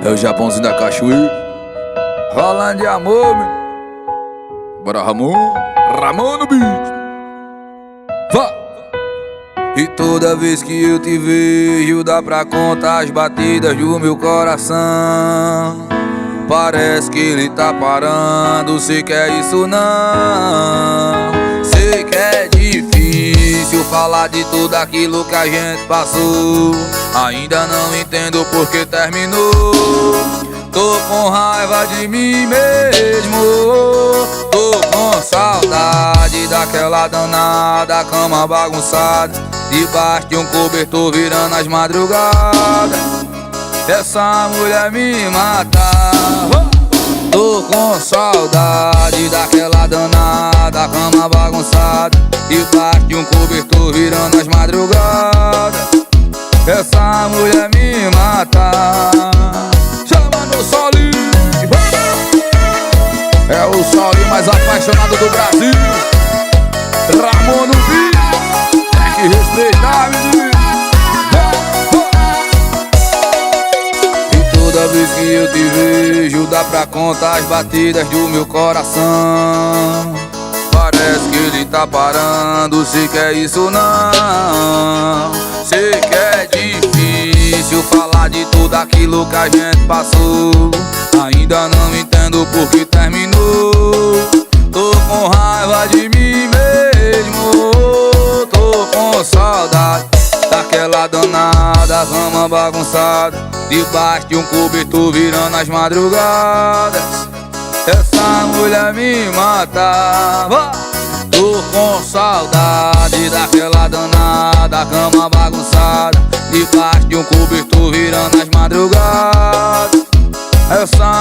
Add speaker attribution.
Speaker 1: É o Japãozinho da cachoeira, rolando de amor, menino. Bora, Ramon no beat. Vá! E toda vez que eu te vejo, dá pra contar as batidas do meu coração. Parece que ele tá parando, sei que é isso não. Sei que é difícil falar de tudo aquilo que a gente passou. Ainda não entendo por que terminou. Tô com raiva de mim mesmo. Tô com saudade daquela danada cama bagunçada, debaixo de um cobertor virando as madrugadas. Essa mulher me mata. Tô com saudade daquela danada cama bagunçada, debaixo de um cobertor virando as madrugadas. Essa mulher me mata. Chama no Solinho. É o Solinho mais apaixonado do Brasil. Ramon no beat. Tem que respeitar, menino. E toda vez que eu te vejo, dá pra contar as batidas do meu coração. Parece que ele tá parando, sei que é isso não. Sei que é difícil falar de tudo aquilo que a gente passou. Ainda não entendo por que terminou. Tô com raiva de mim mesmo. Tô com saudade daquela danada cama bagunçada, debaixo de um cobertor virando as madrugadas. Essa mulher me mata. Tô com saudade daquela danada cama bagunçada, debaixo de um cobertor virando as madrugadas. Essa